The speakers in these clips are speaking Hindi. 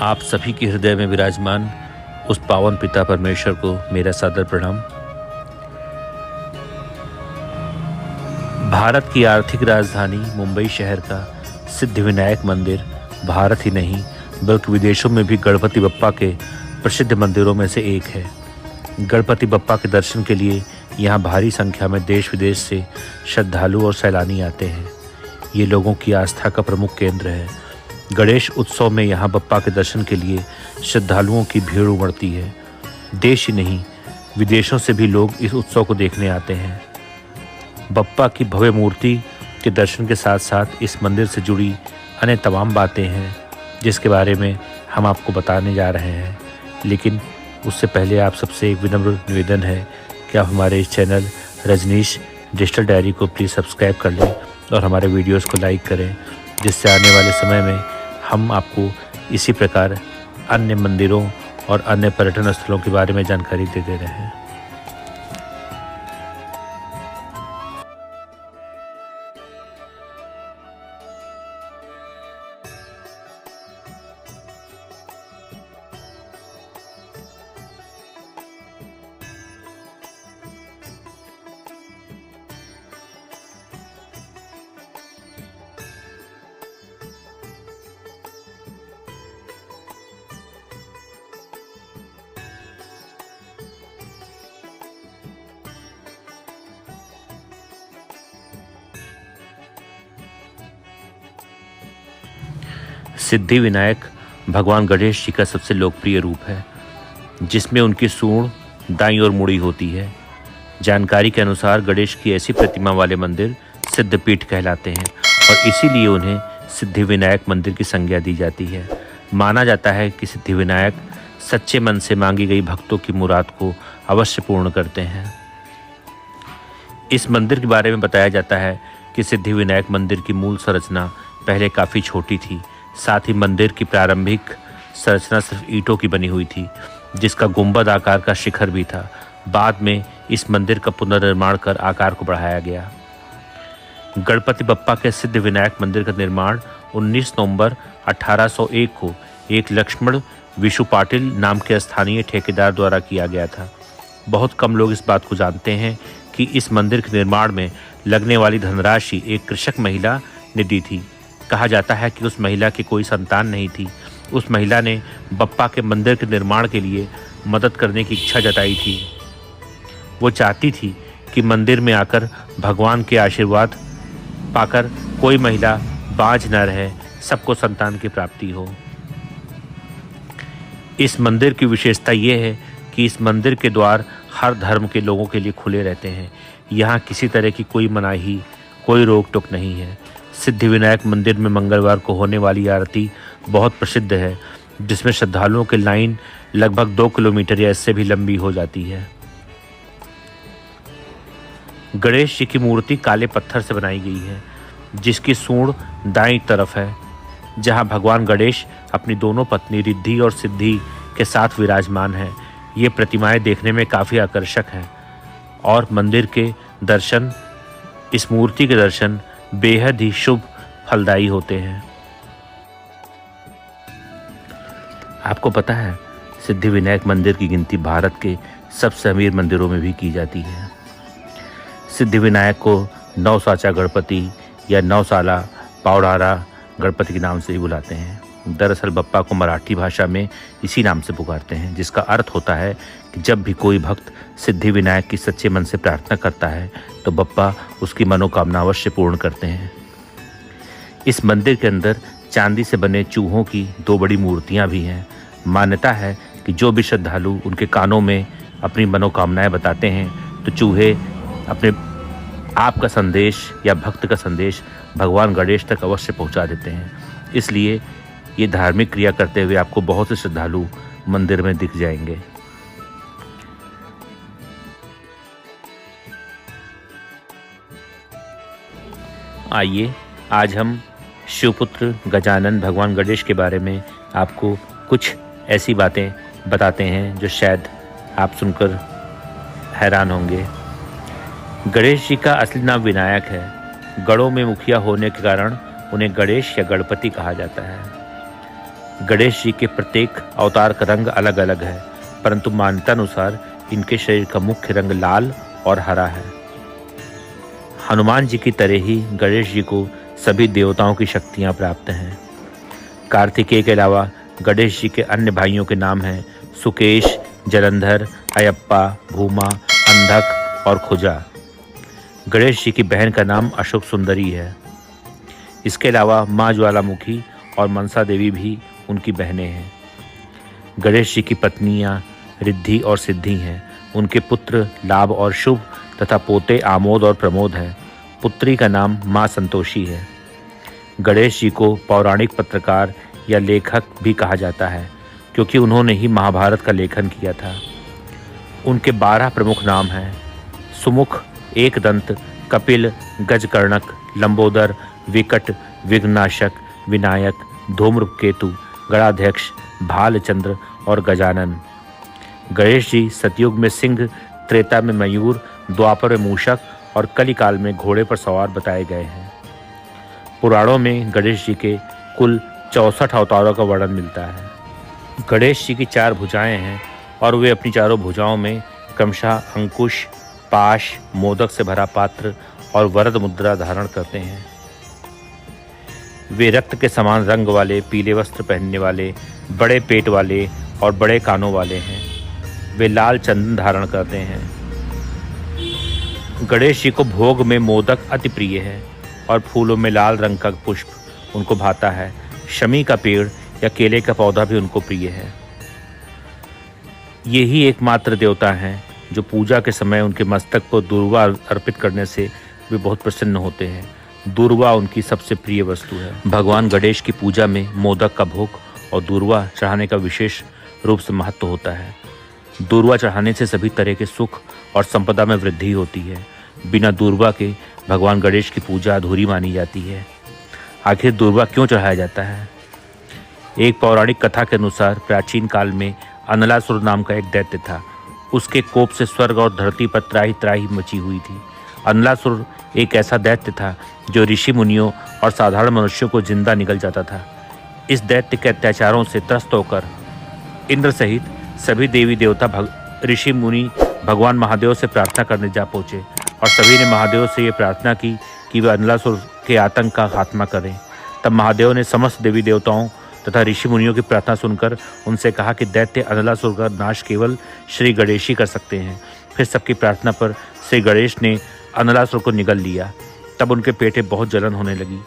आप सभी के हृदय में विराजमान उस पावन पिता परमेश्वर को मेरा सादर प्रणाम। भारत की आर्थिक राजधानी मुंबई शहर का सिद्धिविनायक मंदिर भारत ही नहीं बल्कि विदेशों में भी गणपति बप्पा के प्रसिद्ध मंदिरों में से एक है। गणपति बप्पा के दर्शन के लिए यहाँ भारी संख्या में देश विदेश से श्रद्धालु और सैलानी आते हैं। ये लोगों की आस्था का प्रमुख केंद्र है। गणेश उत्सव में यहाँ बप्पा के दर्शन के लिए श्रद्धालुओं की भीड़ उमड़ती है। देश ही नहीं विदेशों से भी लोग इस उत्सव को देखने आते हैं। बप्पा की भव्य मूर्ति के दर्शन के साथ साथ इस मंदिर से जुड़ी अन्य तमाम बातें हैं जिसके बारे में हम आपको बताने जा रहे हैं। लेकिन उससे पहले आप सबसे एक विनम्र निवेदन है कि आप हमारे इस चैनल रजनीश डिजिटल डायरी को प्लीज़ सब्सक्राइब कर लें और हमारे वीडियोस को लाइक करें, जिससे आने वाले समय में हम आपको इसी प्रकार अन्य मंदिरों और अन्य पर्यटन स्थलों के बारे में जानकारी देते रहें। सिद्धि विनायक भगवान गणेश जी का सबसे लोकप्रिय रूप है, जिसमें उनकी सूंड दाईं ओर मुड़ी होती है। जानकारी के अनुसार गणेश की ऐसी प्रतिमा वाले मंदिर सिद्धपीठ कहलाते हैं और इसीलिए उन्हें सिद्धि विनायक मंदिर की संज्ञा दी जाती है। माना जाता है कि सिद्धि विनायक सच्चे मन से मांगी गई भक्तों की मुराद को अवश्य पूर्ण करते हैं। इस मंदिर के बारे में बताया जाता है कि सिद्धि विनायक मंदिर की मूल संरचना पहले काफ़ी छोटी थी। साथ ही मंदिर की प्रारंभिक संरचना सिर्फ ईंटों की बनी हुई थी, जिसका गुंबद आकार का शिखर भी था। बाद में इस मंदिर का पुनर्निर्माण कर आकार को बढ़ाया गया। गणपति बप्पा के सिद्धि विनायक मंदिर का निर्माण 19 नवंबर 1801 को एक लक्ष्मण विशु पाटिल नाम के स्थानीय ठेकेदार द्वारा किया गया था। बहुत कम लोग इस बात को जानते हैं कि इस मंदिर के निर्माण में लगने वाली धनराशि एक कृषक महिला ने दी थी। कहा जाता है कि उस महिला की कोई संतान नहीं थी। उस महिला ने बप्पा के मंदिर के निर्माण के लिए मदद करने की इच्छा जताई थी। वो चाहती थी कि मंदिर में आकर भगवान के आशीर्वाद पाकर कोई महिला बांझ न रहे, सबको संतान की प्राप्ति हो। इस मंदिर की विशेषता ये है कि इस मंदिर के द्वार हर धर्म के लोगों के लिए खुले रहते हैं। यहाँ किसी तरह की कोई मनाही, कोई रोक टोक नहीं है। सिद्धि विनायक मंदिर में मंगलवार को होने वाली आरती बहुत प्रसिद्ध है, जिसमें श्रद्धालुओं की लाइन लगभग 2 किलोमीटर या इससे भी लंबी हो जाती है। गणेश जी की मूर्ति काले पत्थर से बनाई गई है, जिसकी सूंड दाईं तरफ है, जहां भगवान गणेश अपनी दोनों पत्नी रिद्धि और सिद्धि के साथ विराजमान हैं। ये प्रतिमाएं देखने में काफ़ी आकर्षक हैं और मंदिर के दर्शन, इस मूर्ति के दर्शन बेहद ही शुभ फलदायी होते हैं। आपको पता है, सिद्धि विनायक मंदिर की गिनती भारत के सबसे अमीर मंदिरों में भी की जाती है। सिद्धि विनायक को नवसाचा गणपति या नवसाला पावडारा गणपति के नाम से ही बुलाते हैं। दरअसल बप्पा को मराठी भाषा में इसी नाम से पुकारते हैं, जिसका अर्थ होता है कि जब भी कोई भक्त सिद्धि विनायक की सच्चे मन से प्रार्थना करता है तो बप्पा उसकी मनोकामना अवश्य पूर्ण करते हैं। इस मंदिर के अंदर चांदी से बने चूहों की 2 बड़ी मूर्तियां भी हैं। मान्यता है कि जो भी श्रद्धालु उनके कानों में अपनी मनोकामनाएं बताते हैं तो चूहे अपने आप का संदेश या भक्त का संदेश भगवान गणेश तक अवश्य पहुंचा देते हैं। इसलिए ये धार्मिक क्रिया करते हुए आपको बहुत से श्रद्धालु मंदिर में दिख जाएंगे। आइए आज हम शिवपुत्र गजानन भगवान गणेश के बारे में आपको कुछ ऐसी बातें बताते हैं जो शायद आप सुनकर हैरान होंगे। गणेश जी का असली नाम विनायक है। गणों में मुखिया होने के कारण उन्हें गणेश या गणपति कहा जाता है। गणेश जी के प्रत्येक अवतार का रंग अलग अलग है, परंतु मान्यता अनुसार इनके शरीर का मुख्य रंग लाल और हरा है। हनुमान जी की तरह ही गणेश जी को सभी देवताओं की शक्तियां प्राप्त हैं। कार्तिकेय के अलावा गणेश जी के अन्य भाइयों के नाम हैं सुकेश, जलंधर, अयप्पा, भूमा, अंधक और खुजा। गणेश जी की बहन का नाम अशोक सुंदरी है। इसके अलावा माँ ज्वालामुखी और मनसा देवी भी उनकी बहनें हैं। गणेश जी की पत्नियां रिद्धि और सिद्धि हैं। उनके पुत्र लाभ और शुभ तथा पोते आमोद और प्रमोद हैं। पुत्री का नाम माँ संतोषी है। गणेश जी को पौराणिक पत्रकार या लेखक भी कहा जाता है, क्योंकि उन्होंने ही महाभारत का लेखन किया था। उनके 12 प्रमुख नाम हैं सुमुख, एकदंत, कपिल, गजकर्णक, लंबोदर, विकट, विघ्नाशक, विनायक, धूम्रकेतु, गणाध्यक्ष, भालचंद्र और गजानन। गणेश जी सतयुग में सिंह, त्रेता में मयूर, द्वापर में मूषक और कलिकाल में घोड़े पर सवार बताए गए हैं। पुराणों में गणेश जी के कुल 64 अवतारों का वर्णन मिलता है। गणेश जी की 4 भुजाएं हैं और वे अपनी चारों भुजाओं में क्रमशः अंकुश, पाश, मोदक से भरा पात्र और वरद मुद्रा धारण करते हैं। वे रक्त के समान रंग वाले पीले वस्त्र पहनने वाले, बड़े पेट वाले और बड़े कानों वाले हैं। वे लाल चंदन धारण करते हैं। गणेश जी को भोग में मोदक अति प्रिय है और फूलों में लाल रंग का पुष्प उनको भाता है। शमी का पेड़ या केले का पौधा भी उनको प्रिय है। ये ही एकमात्र देवता हैं जो पूजा के समय उनके मस्तक को दूर्वा अर्पित करने से वे बहुत प्रसन्न होते हैं। दूर्वा उनकी सबसे प्रिय वस्तु है। भगवान गणेश की पूजा में मोदक का भोग और दूर्वा चढ़ाने का विशेष रूप से महत्व होता है। दूर्वा चढ़ाने से सभी तरह के सुख और संपदा में वृद्धि होती है। बिना दूर्वा के भगवान गणेश की पूजा अधूरी मानी जाती है। आखिर दूर्वा क्यों चढ़ाया जाता है? एक पौराणिक कथा के अनुसार प्राचीन काल में अनलासुर नाम का एक दैत्य था। उसके कोप से स्वर्ग और धरती पर त्राही त्राही मची हुई थी। अनलासुर एक ऐसा दैत्य था जो ऋषि मुनियों और साधारण मनुष्यों को जिंदा निगल जाता था। इस दैत्य के अत्याचारों से त्रस्त होकर इंद्र सहित सभी देवी देवता ऋषि मुनि भगवान महादेव से प्रार्थना करने जा पहुँचे और सभी ने महादेव से ये प्रार्थना की कि वे अनलासुर के आतंक का खात्मा करें। तब महादेव ने समस्त देवी देवताओं तथा ऋषि मुनियों की प्रार्थना सुनकर उनसे कहा कि दैत्य अनलासुर का नाश केवल श्री गणेश ही कर सकते हैं। फिर सबकी प्रार्थना पर श्री गणेश ने अनलासुर को निगल लिया। तब उनके पेट बहुत जलन होने लगी।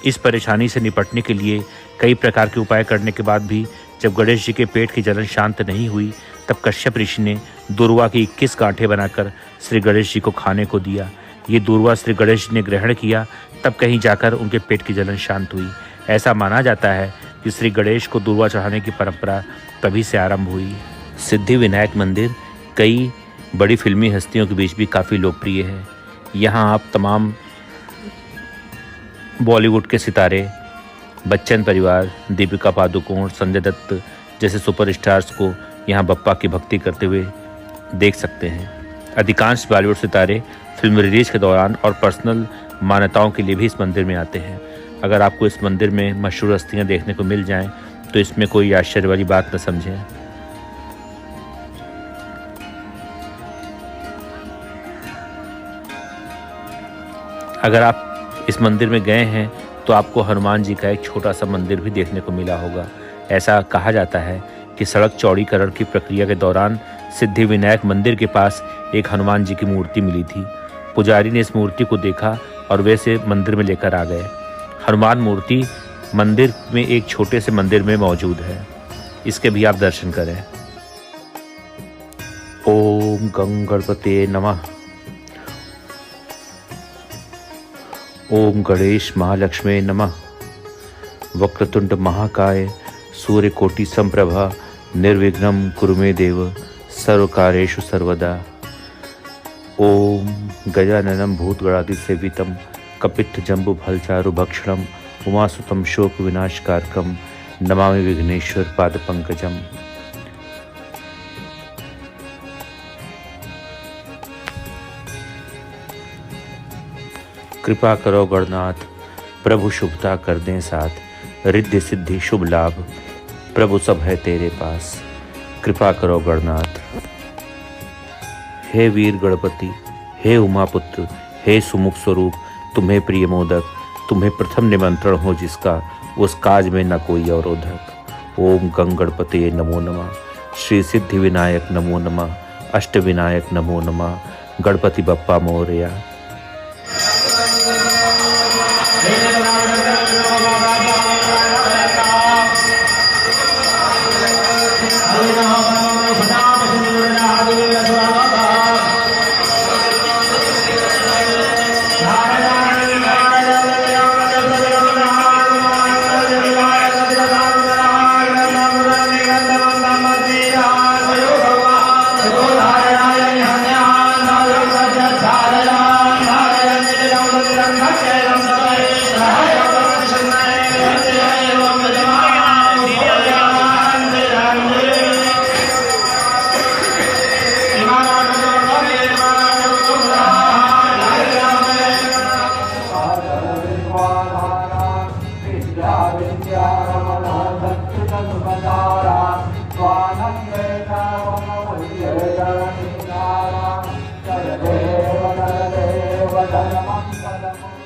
इस परेशानी से निपटने के लिए कई प्रकार के उपाय करने के बाद भी जब गणेश जी के पेट की जलन शांत नहीं हुई, तब कश्यप ऋषि ने दूर्वा की 21 गांठें बनाकर श्री गणेश जी को खाने को दिया। ये दूर्वा श्री गणेश जी ने ग्रहण किया, तब कहीं जाकर उनके पेट की जलन शांत हुई। ऐसा माना जाता है कि श्री गणेश को दूर्वा चढ़ाने की परंपरा तभी से आरंभ हुई। सिद्धि विनायक मंदिर कई बड़ी फिल्मी हस्तियों के बीच भी काफ़ी लोकप्रिय है। यहाँ आप तमाम बॉलीवुड के सितारे, बच्चन परिवार, दीपिका पादुकोण, संजय दत्त जैसे सुपरस्टार्स को यहाँ बप्पा की भक्ति करते हुए देख सकते हैं। अधिकांश बॉलीवुड सितारे फिल्म रिलीज के दौरान और पर्सनल मान्यताओं के लिए भी इस मंदिर में आते हैं। अगर आपको इस मंदिर में मशहूर हस्तियाँ देखने को मिल जाएं तो इसमें कोई आश्चर्य वाली बात न समझें। अगर आप इस मंदिर में गए हैं तो आपको हनुमान जी का एक छोटा सा मंदिर भी देखने को मिला होगा। ऐसा कहा जाता है कि सड़क चौड़ीकरण की प्रक्रिया के दौरान सिद्धि विनायक मंदिर के पास एक हनुमान जी की मूर्ति मिली थी। पुजारी ने इस मूर्ति को देखा और वे इसे मंदिर में लेकर आ गए। हनुमान मूर्ति मंदिर में एक छोटे से मंदिर में मौजूद है। इसके भी आप दर्शन करें। ओम गं गणपते नमः। ओम गणेश महालक्ष्मी नमः। वक्रतुंड महाकाय सूर्यकोटि संप्रभा निर्विघ्नं कुरु मे देव सर्वकार्येषु सर्वदा। ओम गजाननं भूतगणाधिसेवितं कपित्थजम्बुफलचारुभक्षणं उमासुतं शोकविनाशकारकं नमामि विघ्नेश्वर पादपंकजम्। कृपा करो गणनाथ, प्रभु शुभता कर दें साथ, रिद्धि सिद्धि शुभ लाभ प्रभु सब है तेरे पास, कृपा करो गणनाथ। हे वीर गणपति, हे उमापुत्र, हे सुमुख स्वरूप, तुम्हें प्रिय मोदक, तुम्हें प्रथम निमंत्रण हो जिसका, उस काज में न कोई अवरोधक। ओम गंग गणपते नमो नमः, श्री सिद्धि विनायक नमो नमः, अष्ट विनायक नमो नमः, Ganpati Bappa Morya. Jai Deva Jai Deva Jai Mangalam